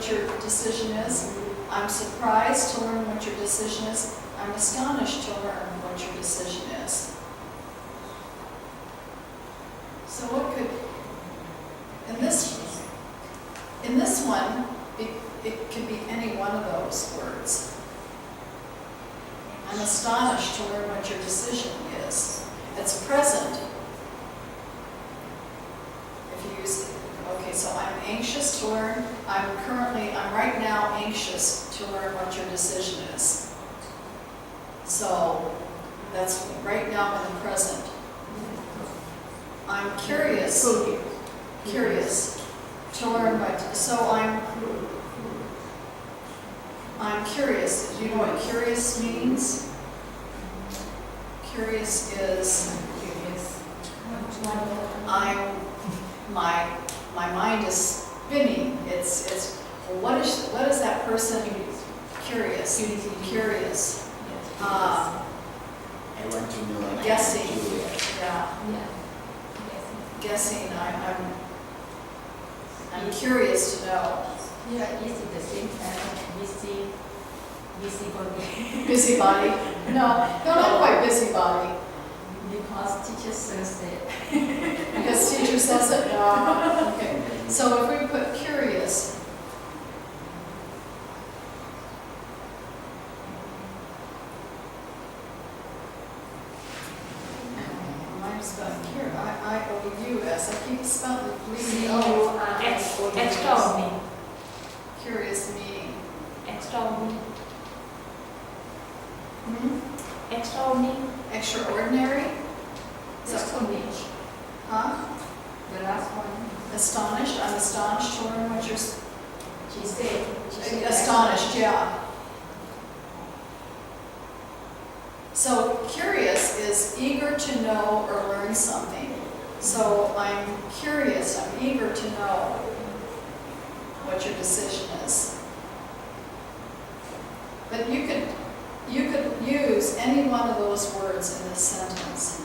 what your decision is. I'm surprised to learn what your decision is. I'm astonished to learn what your decision is. So what could, in this one, it could be any one of those words. I'm astonished to learn what your decision is. It's present. If you use, okay, so I'm anxious to learn. I'm right now anxious to learn what your decision is. So that's right now in the present. I'm curious to learn what, so I'm curious. Do you know what curious means? Curious is, my mind is spinning. It's well, what is that person curious? Curious. I want to know. Guessing. Yeah. Yeah. Guessing. I'm curious to know. Yeah, is it the same kind of busybody? Busybody? No, not quite busybody. Because teacher says that. Because teacher says it? No. Okay. So if we put curious, I'm spelling curious. I-O-U-S. I keep spelling leaving O. Extraordinary. Curious meaning. Extraordinary. Extraordinary? Extraordinary. Extraordinary. Huh? The last one. Astonished. I'm astonished to learn what you're She said. astonished, yeah. So curious is eager to know or learn something. So I'm curious, I'm eager to know what your decision is. But you could use any one of those words in this sentence.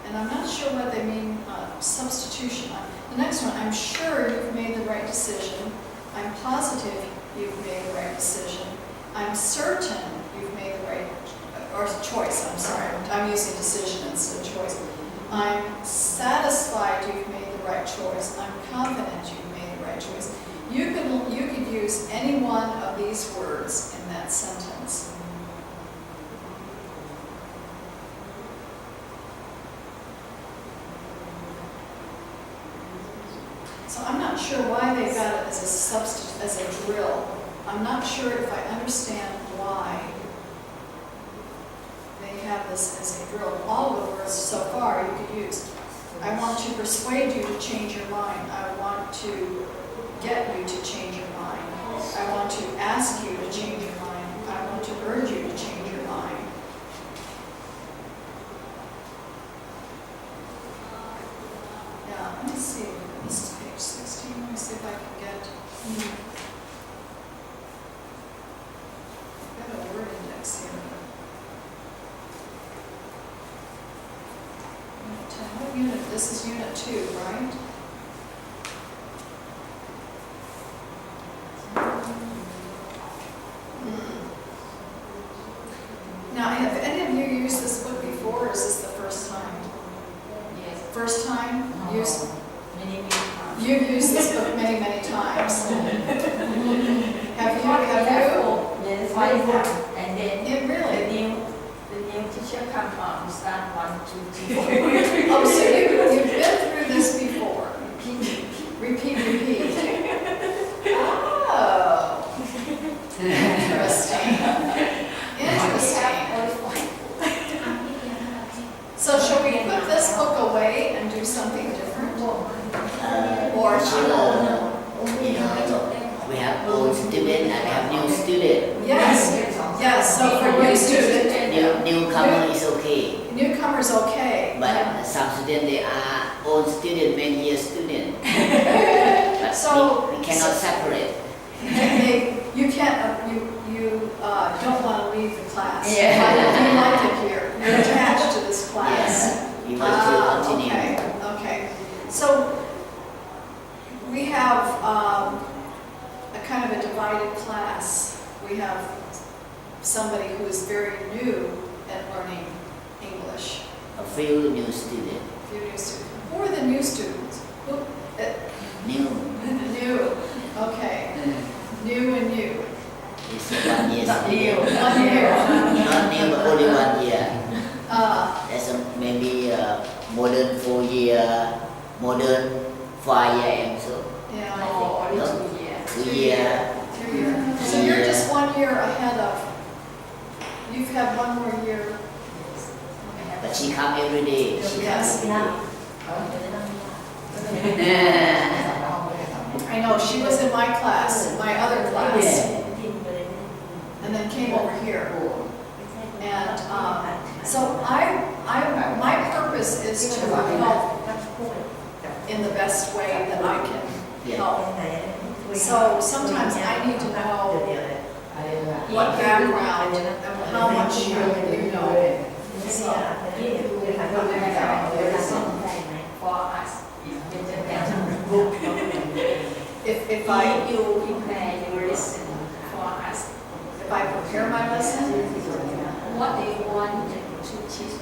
And I'm not sure what they mean, substitution. The next one, I'm sure you've made the right decision. I'm positive you've made the right decision. I'm certain you've made the right, or choice, I'm sorry. I'm using decision instead of choice. I'm satisfied you've made the right choice. I'm confident you've made the right choice. You could use any one of these words in that sentence. So I'm not sure why they've got it as a substitute, as a drill. I'm not sure if I understand why they have this as a drill. All of the words so far you could use. I want to persuade you to change your mind. I want to get you to change your mind. I want to ask you to change your mind. I want to urge you to change your mind. Yeah, let me see. This is page 16. Let me see if I can get. I've got a word index here. Unit 10. What unit? This is unit 2, right? Now, have any of you used this book before, or is this the first time? Yes. First time? Use, Many times. you've used this book many, many times. Have you? Then 5 times. And then It really? the new teacher come on, start 1, 2, 3, 4. Oh, so you've been through this before. Repeat. Oh. Interesting. So shall we put this book away and do something different? Or should We have old student and we have new student. Yes, so for new student, Newcomer is okay. newcomer's okay. But some student they are old student, many years student. But So- we cannot separate. You can't, you don't want to leave the class. Yeah. You like it here. You're attached to this class. Yes, we want to continue. Okay. somebody who is very new at learning English? A few new students. Few new students. Who are the new students? Who, New. new, okay, new and new. It's 1 year Not new. student. 1 year. Not new, but only 1 year. Uh, Maybe modern 4 year, modern 5 year also. yeah. Oh, only 2 years. 2 year. 2 years. So you're just 1 year ahead of, you've had 1 more year. But she come every day. She Yes. come every Dạ. day. I know, she was in my class, my other class, and then came over here. And so my purpose is to help in the best way that I can help. So sometimes I need to know what background and how much you know. So For us, if I you prepare your lesson for us. if I prepare my lesson, What do you want to teach us?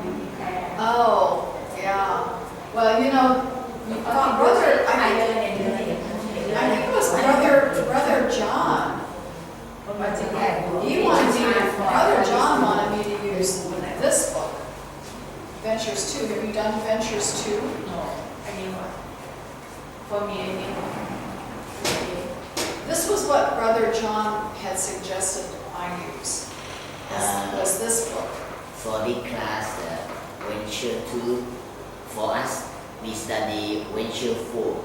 You prepare. oh, yeah. Well, you know, brother, I think it was brother John. He wanted me, brother John wanted me to use this book, Ventures 2. Have you done Ventures 2? No, anyone. For me, anyone. This was what brother John had suggested I use. Was this book. For this class, Venture 2, for us, we study Venture 4.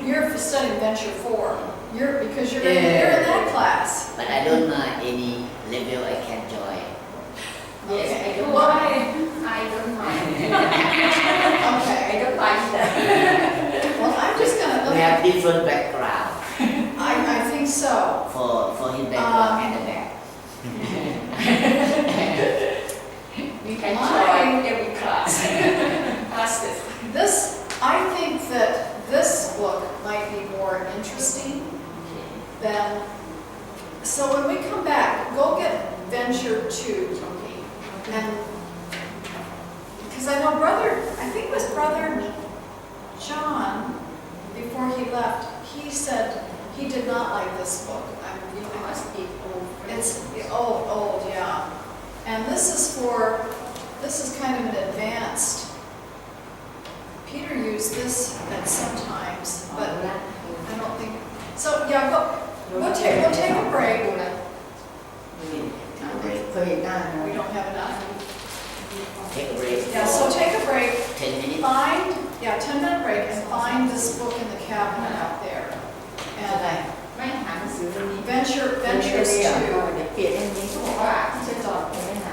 You're studying Venture 4. Because you're in that class. But I don't know any level I can join. Yes, Okay. I don't Well, mind. I don't mind. Okay. I don't like that. Well, I'm just gonna We look have at, different background I think so. for his background and the back. We can join every class. Classes. I think that this book might be more interesting than, so when we come back, go get Venture 2. And, because I know I think it was brother John, before he left, he said he did not like this book. You must be old. It's old, yeah. And this is kind of an advanced. Peter used this at sometimes, but I don't think, so yeah, we'll take a break. We don't have enough. Take a break. Yeah, so take a break, 10 minutes. 10-minute break, and find this book in the cabinet out there. And ไม่หาหนังสือเล่มนี้ Ventures 2. เดี๋ยวเปลี่ยนเล่มนี้เขาบอกว่าที่จะจอดไม่แนะน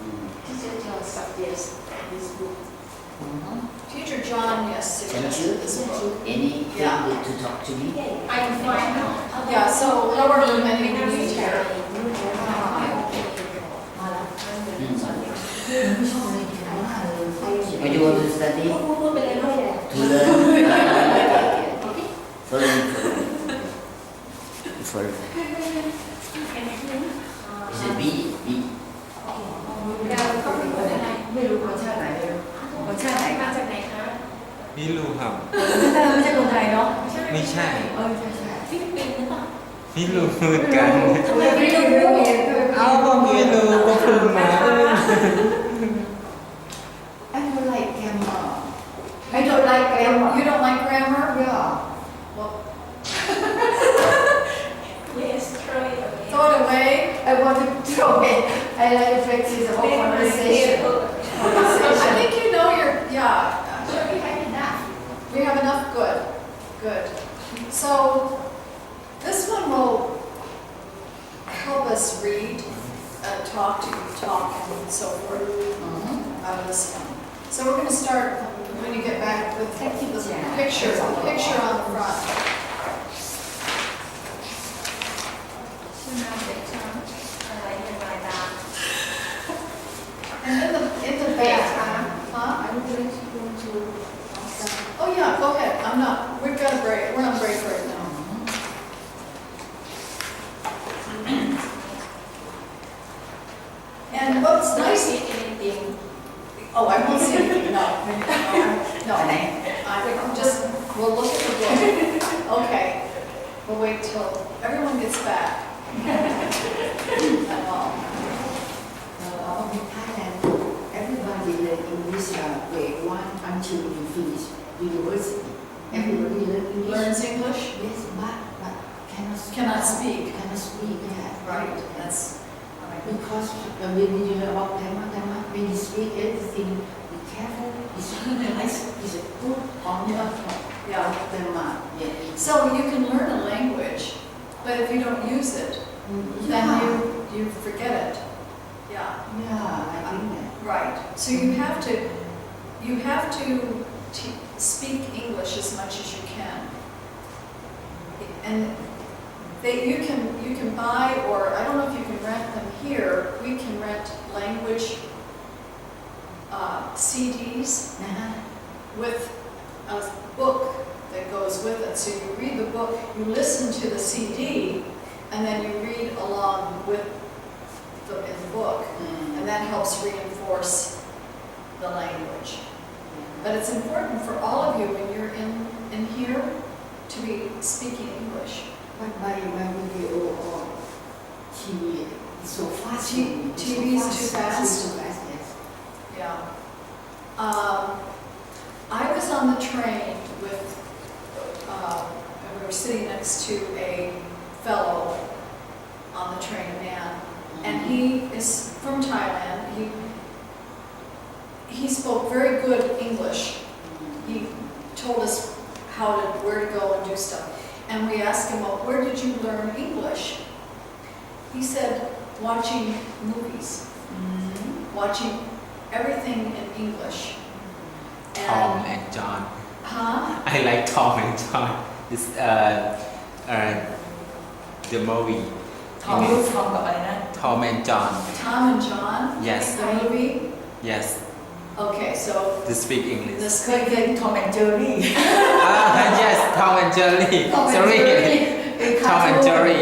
Mm. ำที่จะจอด suggest this book Teacher John, yes, suggested this book. Anything Yeah. good to talk to me? I find out Yeah, so however many we need here. What do you want to study? พูดไปเลยด้วย To learn? Okay. Follow me. Follow me. Is it B? B? เราเข้าไปดูได้ไม่รู้รสชาติไหนเลยรสชาติไหนมาจากไหนคะ ไม่รู้ครับ ไม่ใช่คนไทยเนาะ ไม่ใช่ ใช่ใช่ฟิลิปปินส์หรือเปล่า ไม่รู้เหมือนกัน ทำไมไม่รู้ เอาก็ไม่รู้ก็เพิ่งมา I don't like grammar. I don't like grammar. You don't like grammar? Yeah. Well, yes try it throw it away. I want to throw it. I like to practice our conversation. I think you know yeah. Sure, we have enough. We have enough, good. So this one will help us read, talk, and so forth out of this one. So we're going to start when you get back with the picture on the front. ชื่อนามเด็กช้างอะไรเป็นรายตาม And in the back, huh? I'm going to go to Oh yeah, go ahead. We've got a break. We're on break right now. No, อันไหน I'm just, we'll look at the book. Okay, we'll wait till everyone gets back. And all. In Thailand, everybody learn English grade 1 until you finish university. Everybody learn English. Learns English, Yes, but cannot speak. Cannot speak, yeah. Right, that's, Because when you learn about grammar, when you speak everything, be careful. It's nice. It's a good formula for yeah. grammar. Yeah. So you can learn a language, but if you don't use it, then you forget it. Yeah. Yeah, I think that. Right, so you have to speak English as much as you can. And you can buy, or I don't know if you can rent them here, we can rent language CDs with a book that goes with it. So you read the book, you listen to the CD, and then you read along with in the book. And that helps reinforce the language. But it's important for all of you when you're in here to be speaking English. But by video or TV, it's so fast. TV is too fast? It's so fast, yes. Yeah. I was on the train with, we were sitting next to a fellow on the train, a man, and he is from Thailand. He spoke very good English. He told us where to go and do stuff. And we asked him, well, where did you learn English? He said, watching movies, watching everything in English. Tom and John Huh? I like Tom and John it's the movie ทอมกับอะไรนะ Tom and John Tom and John? Yes. The movie? yes Okay, so to speak English เคยเห็นทอมแอนเจอรี่ yes Tom and Jerry Tom and sorry Jerry. Tom and Jerry